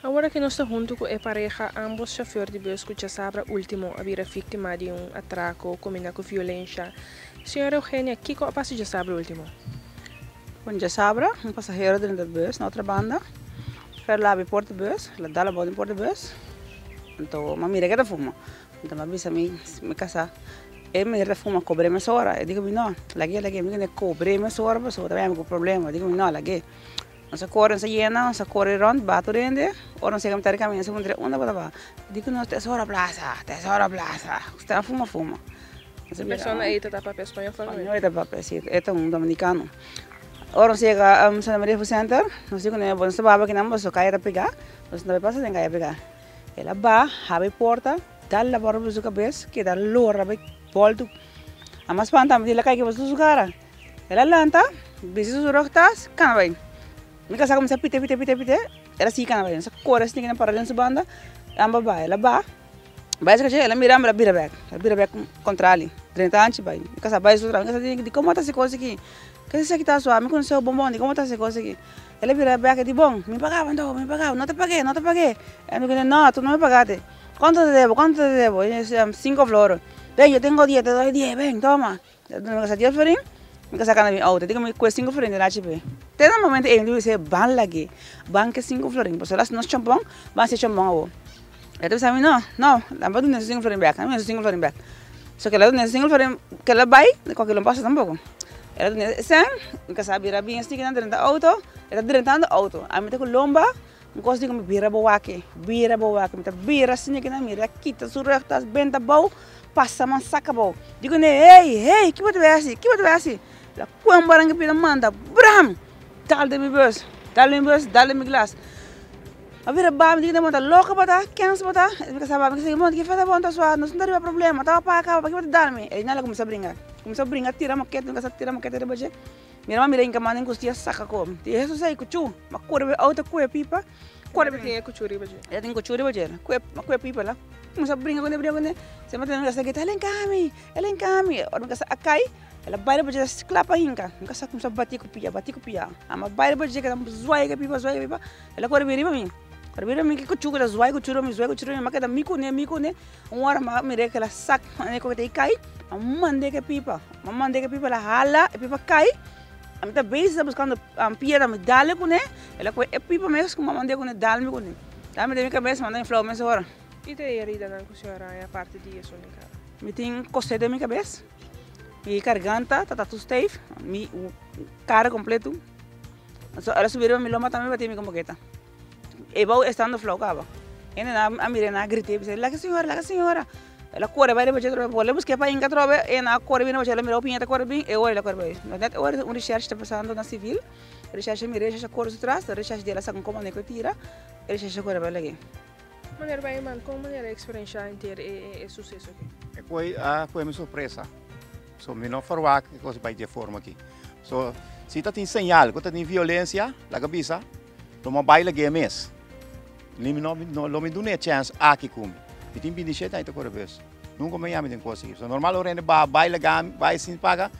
Agora que nós estamos junto com a pareja, ambos chauffeurs de bus que já sabem último a vir vítima de atraco combinado com violência. Senhora Eugênia, o que passa já sabe último? Quando já sabe, passageiro dentro do bus, na outra banda, foi lá para o bus, lá dá a bola em bus, então uma mira que fuma, então uma bisa me casa, me mira fuma cobre mais hora, eu digo não, lagi, me que cobre mais hora, mas eu também tenho problema, eu digo não, lagi. Nós corremos a llena, nós corremos rond, bato rende, ou nós chegamos a caminhar, segundo onda para lá. Digo nós tesoura plaza, você fuma. A pessoa aí está para espanhol falando. Não é para sim, é dominicano. Ora nós chega a Santa Maria Center, nós digo né, nós baba que não vamos cair a pegar, nós não vai passar sem cair a pegar. Ela vai, abre porta, dá la barra para sua cabeça, que dá loura, vai volto. A mais panta, me diz lá que você sugar. Ela lanta, bisi suas rotas, cana vai. Me casa como se pite, ela se cana vai. Essa cor assim que não para dentro banda, amba vai, ela vai. Vai que ela mira, ela vira back contra ali. 30 anos vai. Me casa vai outra, me casa de como tá essa coisa aqui. Que se aqui tá suave, me conheceu o bombom, de como tá essa coisa aqui. Ela vira back de bom, me pagava, não te paguei. Ela me não, tu não me pagaste. Quanto te debo? 5 flores. Ven, yo tengo 10, te doy 10, ven, toma. Me casa 10 flores. Me casa cana auto, digo me cuesta 5 florins de la HP. Te da momento eu digo ban lagi, ban que 5 florins, porque elas não champão, ban se champão ao. Então sabe não, la vado nesse 5 florins back, não nesse 5 florins back. Só que ela nesse 5 florins que ela vai, qualquer não passa tampouco. Ela nesse sem, me casa vira bem assim que não dentro auto, ela dentro do auto. A mim te com lomba, me costa digo me vira boa aqui, me te vira assim que não mira, quita surretas, benta bom, passa man saca bom. Digo né, ei, que você vai assim? La quando barang pina manda, bram, dale mi bus, dale mi glass. A vira bam, diga manda louca bata, cansa bata, porque sabe que monta que faz a ponta sua, não tem problema, tá para cá, para que você dá-me. Ele não começa a brincar, tira maquete de baixo. Minha mãe mira em camada em costia saca como. E isso sai cuchu, mas corre outra coisa pipa, Corre tem cuchuri baixo. Ela tem cuchuri baixo, coisa pipa lá. Começa a brincar, se mantém nessa que ela encame, ora nessa acai. Ela vai para já clapa hinca, nunca sabe como bati com pia. Ama vai para já que dá zoai que pipa. Ela corre bem para mim. Que cuchuga da zoai, cuchuro, mas que dá mico né. Hora mire que ela sac, né que tem cai. Mande que pipa ela hala, a pipa cai. A mim tá bem buscando pia da medalha com né. Ela com a pipa mesmo como mande com né dalme com né. Tá me deu minha cabeça, manda em flow mesmo hora. E tem herida na senhora a parte de isso né cara. Me tem coceira da minha cabeça. Mi garganta, tá tudo safe, mi cara completo. Ela subiu mi loma também bateu mi como quieta. E vou estando flocava. Ena a mirena gritei, disse, lá que senhora. Ela corre vai depois de bola, busquei para encontrar ena corre bem, ela mirou pinha corre bem, eu olho corre bem. Mas net hora recherche está passando na civil. Recherche corre atrás, recherche dela sabe como né que tira. Recherche corre bem aqui. Maneira bem, man, como maneira a experiência inteira é sucesso aqui? Foi uma surpresa. So, me não falar que coisa vai de forma aqui. So, se tá tem sinal, que tá tem violência, la cabeça, toma baile que é mês. Limi não me dá nem chance aqui comigo. E tem 27 anos agora vez. Nunca me chama de coisa. So, normal o rende baile vai sem pagar,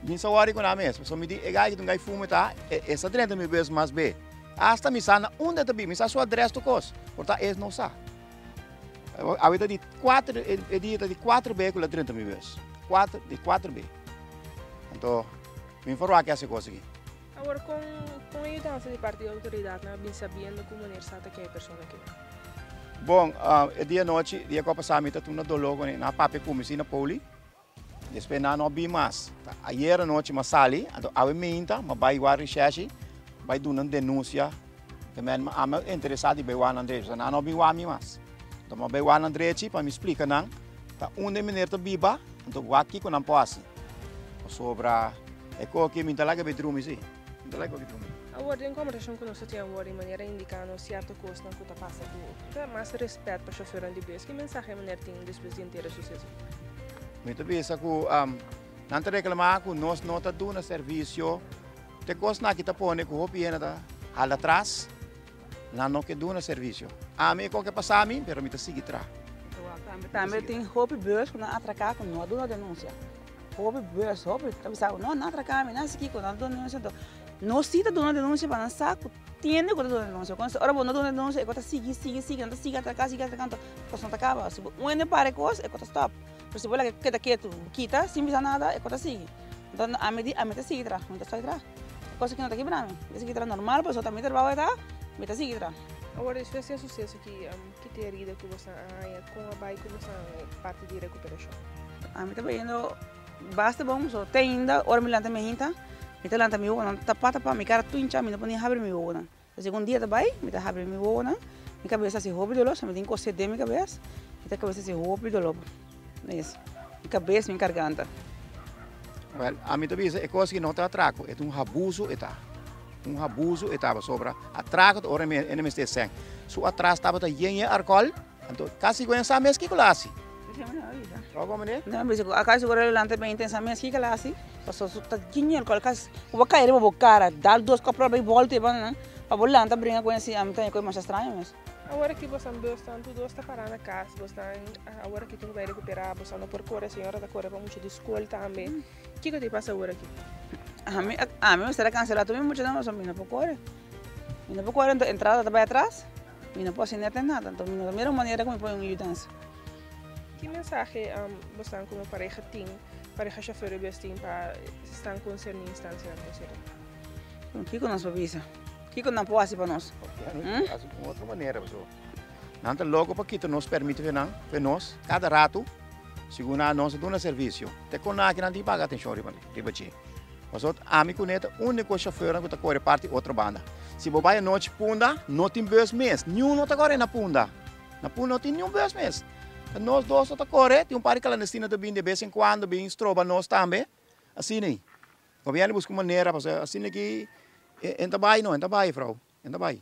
nem só hora com a mês. So, me diz, é que tu vai fumar tá, essa 30 mil vezes mais bem. Hasta me sana onde tá bem, me sa sua adresse do coisa. Portanto, esse não sabe. A vida de 4 veículos 30 mil vezes. 4 B. Então, me informar que essa coisa aqui. Agora, com a ajuda de parte da autoridade, não bem sabendo como maneira sata que é a pessoa aqui. Bom, dia noite, dia que eu passava, eu estou na dologo, na pape comecei na poli. Depois não vi mais. Ayer noite, eu saí, então, eu me mas vai ir a recherche, vai dar uma denúncia. Também, eu interessado em ver o André, não vi o mais. Então, eu vi o André, para me explicar, onde me está viva. Então, aqui com a posse, sobre a que me talaga bedroom sim, me talaga bedroom. Agora, em conversação com nós tinha agora de maneira indicando certo coisa não que passa por, dá mais respeito para o chofer de bus. Que mensagem maneira tem depois de inteira sucesso? Me também essa que não te reclamar que nós não tá dando serviço, te coisa na que tá pondo que o piena tá al atrás, não que dando serviço. A mim qualquer passar a mim, pero me tá seguir atrás. Também tem roupa bus que não atracar com não dá denúncia. Roupa bus, tá pensando não atracar, não sei que não dá denúncia. Não se está dando denúncia para não saco, tem que dar denúncia. Quando ora não dá denúncia, é que sigue, não sigue até cá, porque não acaba. Se um não para coisa, é que stop. Por se você quer quieto, quita, sem fazer nada, é que sigue. Então a mim sigue atrás, não está atrás. Coisa que não está quebrando. Esse aqui está normal, mas também trabalha tá, me está sigue atrás. Agora, se você sucesso que teria que você com a bike começar parte de recuperação. A mim está vendo, basta bom, só tem ainda, ora me lanta me hinta. Mita lanta mi wona tapa mi cara tuncha mi poni habre mi wona. O segundo dia também, mita habre mi wona. Mi cabeça se rouba dolo, me tem coce de mi cabeça. Mita cabeça se rouba dolo. Isso. Mi cabeça, mi garganta. Well, a mim também é coisa que não está atraco, é abuso eta. Abuso etava sobra. Atraco ora me me ste sang. Su atrás estava tá yenye alcohol, então quase conheça mesmo que classe. Logo mané? Não, mas acaso agora lanta bem intensamente que classe. Passou tá dinheiro colocas. O cair bo cara, dá dois copos bem volta e bana. A bolanta brinca com esse am tem coisa mais estranha mas. Agora que você está tudo está parando na casa, você agora que tu vai recuperar, você não por correr, a senhora da correr para muito de escola também. O que te passa agora aqui? A mim será cancelado também muito não, só mina por correr. Mina por correr entrada também atrás. Mina pode nem ter nada, então mina da mesma maneira como põe ajudança. Que mensagem você como pareja chofer e besting para estar concernado em instância na conselho? O que nós avisa? O que não pode para nós? De outra maneira, pessoal. Não está logo para que nos permite ver nós cada rato, segundo a nossa dona serviço. Te conar que não te paga atenção de bater. Mas a mim conecta único chofer que está corre parte outra banda. Se você vai à noite punda, não tem bus mês. Nenhum não está correndo na punda. Na punda não tem nenhum bus mês. Nós dois está correndo, tem par clandestino também de vez em quando, bem estroba nós também. Assim nem. O governo busca maneira, assim que entra vai não, entra vai, frau, entra vai.